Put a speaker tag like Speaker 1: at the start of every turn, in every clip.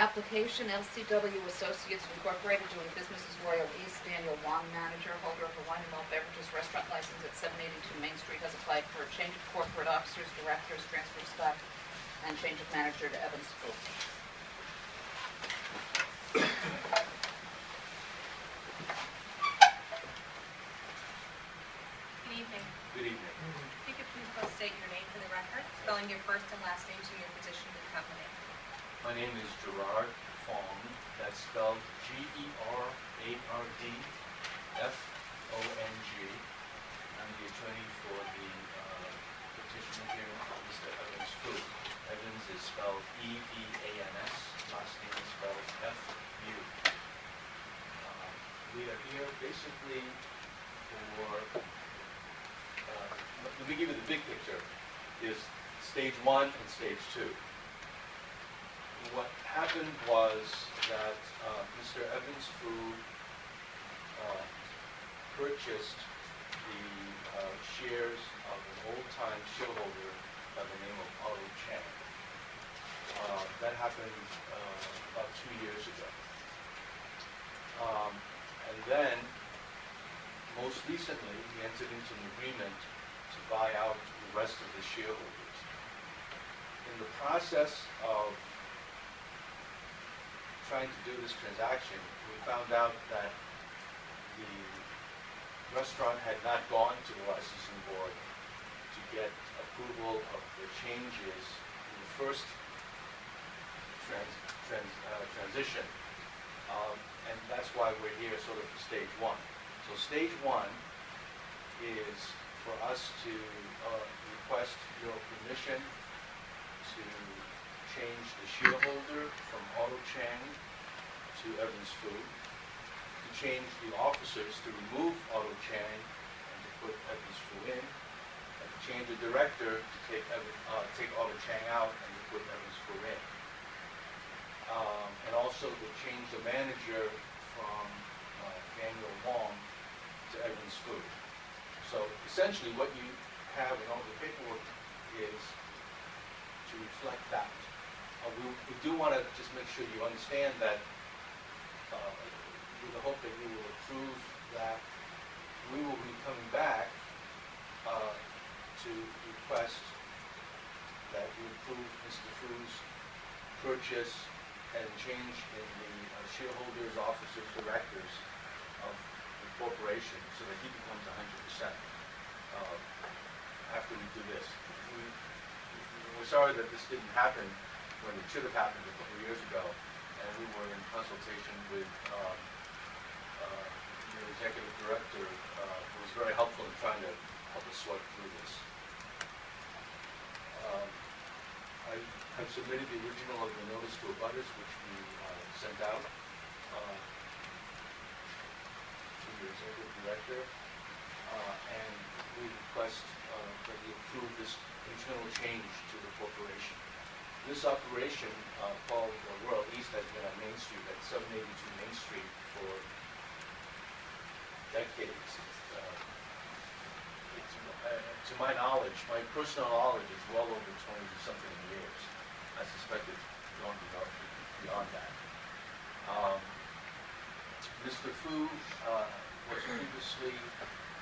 Speaker 1: Application LCW Associates Incorporated, doing business as Royal East. Daniel Wong, manager, holder of a wine and malt beverages restaurant license at 782 Main Street, has applied for a change of corporate officers, directors, transfer of stock, and change of manager to Evans Group.
Speaker 2: Good evening.
Speaker 3: Good evening.
Speaker 2: If you could please both state your name for the record, spelling your first and last name to your position in the company.
Speaker 3: My name is Gerard Fong. That's spelled G-E-R-A-R-D-F-O-N-G. I'm the attorney for the petitioner here, Mr. Evans Fu. Evans is spelled E-V-A-N-S. Last name is spelled F-U. We are here basically for, let me give you the big picture. Is stage 1 and stage 2. What happened was that Mr. Evans Fu purchased the shares of an old-time shareholder by the name of Otto Chang. That happened about 2 years ago. And then, most recently, he entered into an agreement to buy out the rest of the shareholders. In the process of trying to do this transaction, we found out that the restaurant had not gone to the licensing board to get approval of the changes in the first transition. And that's why we're here sort of for stage 1. So stage 1 is for us to request your permission to change the shareholder from Otto Chang to Evans Fu, to change the officers to remove Otto Chang and to put Evans Fu in, and to change the director to take Otto Chang out and to put Evans Fu in. And also to change the manager from Daniel Wong to Evans Fu. So essentially what you have in all the paperwork is to reflect that. We do want to just make sure you understand that with the hope that you will approve that we will be coming back to request that you approve Mr. Fu's purchase and change in the shareholders, officers, directors of the corporation so that he becomes 100% after we do this. We're sorry that this didn't happen when it should have happened a couple of years ago, and we were in consultation with your executive director, who was very helpful in trying to help us sort through this. I have submitted the original of the notice to abutters, which we sent out to your executive director, and we request that you approve this internal change to the corporation. This operation, called Royal East, has been on Main Street, at 782 Main Street, for decades. To my knowledge, my personal knowledge, is well over 20-something years. I suspect it's gone beyond that. Mr. Fu was previously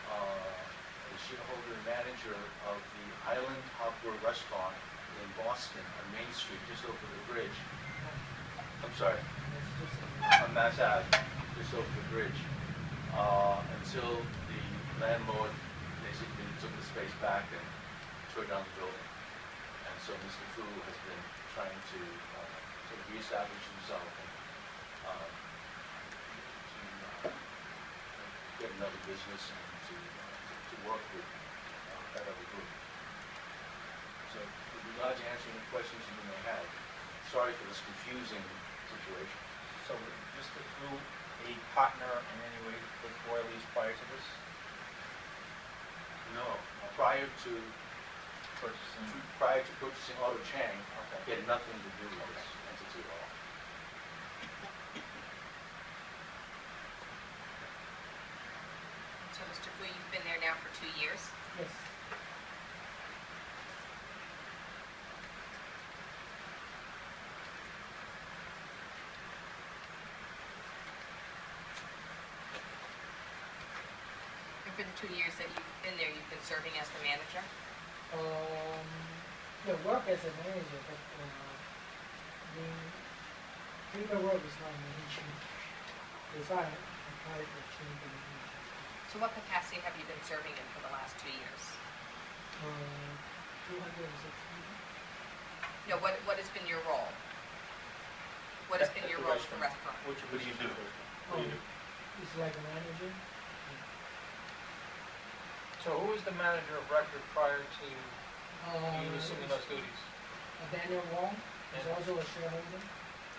Speaker 3: the shareholder and manager of the Island Outdoor Restaurant in Boston on Main Street, just over the bridge. I'm sorry, on Mass Ave, just over the bridge, until the landlord basically took the space back and tore down the building. And so Mr. Fu has been trying to sort of reestablish himself and to get another business and to work with that other group. So with regard to answering the questions you may have, sorry for this confusing situation.
Speaker 4: So was Mr. Fu a partner in any way with Royal East prior to this?
Speaker 3: No. Prior to purchasing Otto Chang, he had nothing to do with this entity at all.
Speaker 2: So, Mr. Fu, you've been there now for 2 years?
Speaker 4: Yes.
Speaker 2: for the 2 years that you've been there, you've been serving as the manager?
Speaker 5: The work as a manager, but the paperwork is not management. If I apply for change in management.
Speaker 2: So what capacity have you been serving in for the last 2 years?
Speaker 5: 260.
Speaker 2: No, what has been your role? What has been your role at the restaurant?
Speaker 4: What do you do? What do you do?
Speaker 5: It's like a manager.
Speaker 4: So who was the manager of record prior to you assuming those
Speaker 5: It's
Speaker 4: duties?
Speaker 5: Daniel Wong is
Speaker 4: And-
Speaker 5: also a shareholder.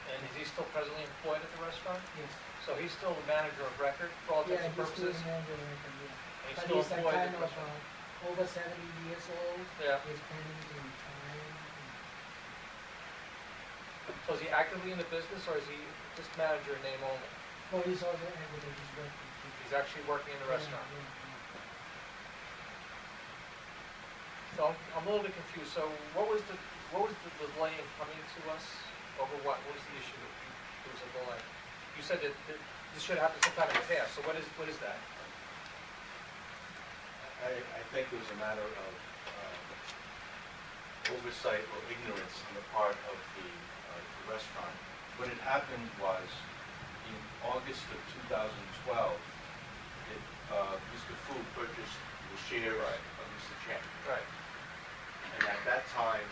Speaker 4: And is he still presently employed at the restaurant?
Speaker 5: Yes.
Speaker 4: So he's still the manager of record for all
Speaker 5: Yeah,
Speaker 4: intents and
Speaker 5: he's still
Speaker 4: purposes?
Speaker 5: the manager of record, yeah.
Speaker 4: And he's
Speaker 5: But
Speaker 4: still
Speaker 5: he's like
Speaker 4: employed at
Speaker 5: kind
Speaker 4: the
Speaker 5: of
Speaker 4: restaurant?
Speaker 5: over 70 years old.
Speaker 4: Yeah.
Speaker 5: He's planning to retire.
Speaker 4: So is he actively in the business, or is he just manager in name only?
Speaker 5: Well, he's also active, he's working.
Speaker 4: He's actually working in the restaurant?
Speaker 5: Yeah, yeah.
Speaker 4: So I'm a little bit confused. So what was the delay in coming to us over what? What was the issue that there was a delay? You said that this should have happened sometime in the past. So what is that?
Speaker 3: I think it was a matter of oversight or ignorance on the part of the restaurant. What had happened was, in August of 2012, Mr. Fu purchased the shares of Mr. Chang.
Speaker 4: Right.
Speaker 3: And at that time,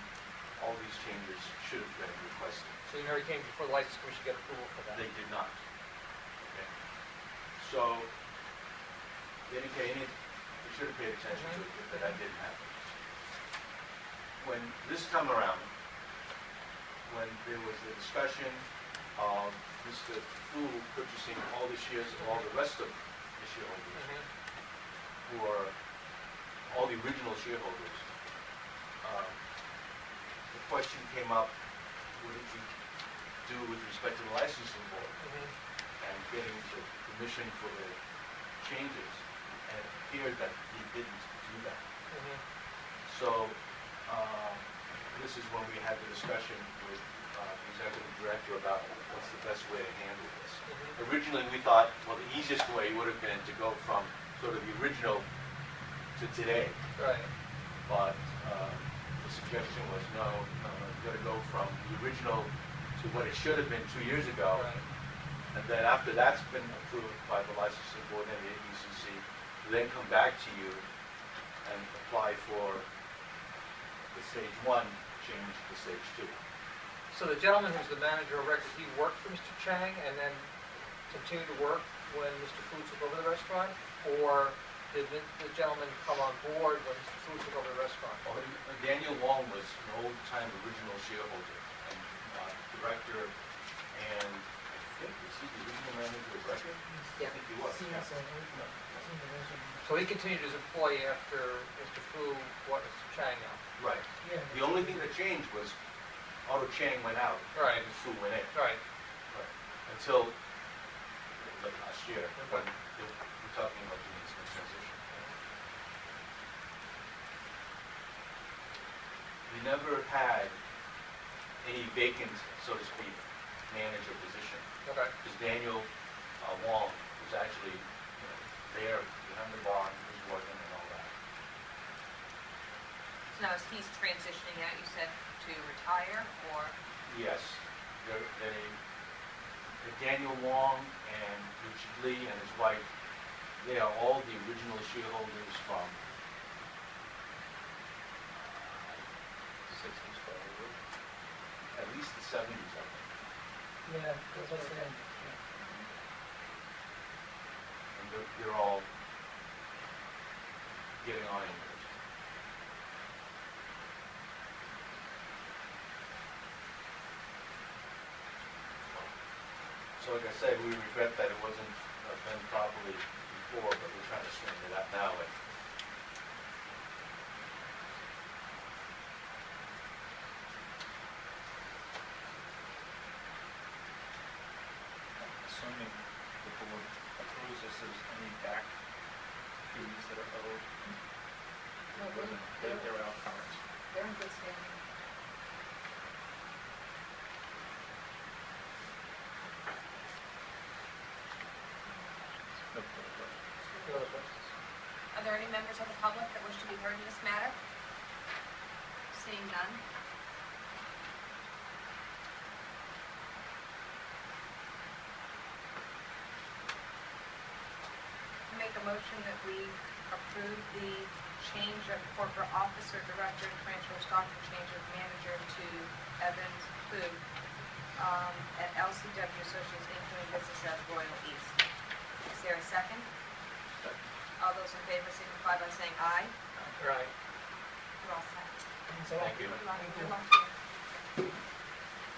Speaker 3: all these changes should have been requested.
Speaker 4: So you never came before the license commission to get approval for that?
Speaker 3: They did not. Okay. So, they didn't pay any, they should have paid attention to it, but that didn't happen. When this time around, when there was the discussion of Mr. Fu purchasing all the shares of all the rest of the shareholders, who are all the original shareholders, the question came up, what did we do with respect to the licensing board and getting the permission for the changes? And it appeared that he didn't do that. So this is when we had the discussion with the executive director about what's the best way to handle this. Originally, we thought, well, the easiest way would have been to go from sort of the original to today.
Speaker 4: Right.
Speaker 3: But the suggestion was, no, you got to go from the original to what it should have been 2 years ago.
Speaker 4: Right.
Speaker 3: And then after that's been approved by the licensing board and the ABCC, then come back to you and apply for the stage 1 change to stage 2.
Speaker 4: So the gentleman who's the manager of record, he worked for Mr. Chang and then continued to work when Mr. Fu took over the restaurant? Or did the gentleman come on board when Mr. Fu took over the restaurant?
Speaker 3: Well, Daniel Wong was an old-time original shareholder and director, and I think, was he the original manager of record? I think he was.
Speaker 5: Senior
Speaker 3: Yeah.
Speaker 5: shareholder. Senior shareholder.
Speaker 4: So he continued as employee after Mr. Fu, what, Mr. Chang now?
Speaker 3: Right.
Speaker 5: Yeah.
Speaker 3: The only thing that changed was Otto Chang went out.
Speaker 4: Right.
Speaker 3: And Fu went in.
Speaker 4: Right.
Speaker 3: Right. Until like last year, when we're talking about doing this transition. We never had any vacant, so to speak, manager position.
Speaker 4: Okay.
Speaker 3: Because Daniel Wong was actually there behind the bar, he was working and all that.
Speaker 2: So now as he's transitioning out, you said to retire, or?
Speaker 3: Yes, Daniel Wong and Richard Lee and his wife, they are all the original shareholders from 60s probably, at least the 70s, I think.
Speaker 5: Yeah, that's what I said.
Speaker 3: And they're all getting on in it. So like I said, we regret that it wasn't done properly before, but we're trying to straighten it out now. And
Speaker 6: Assuming the board approves this, there's any back fees that are owed?
Speaker 1: No,
Speaker 6: They're out current.
Speaker 1: they're in good standing.
Speaker 6: No further questions.
Speaker 4: Any other questions?
Speaker 2: there any members of the public that wish to be heard in this matter? Seeing none. I make a motion that we approve the change of corporate officer, director, transfer of stock, and change of manager to Evans Food at LCW Associates Inc. doing business as Royal East. Is there a second? All those in favor signify by saying aye.
Speaker 4: Right.
Speaker 2: You're all set.
Speaker 5: Thanks a lot.
Speaker 3: Thank you.
Speaker 2: Good luck. Good luck to you.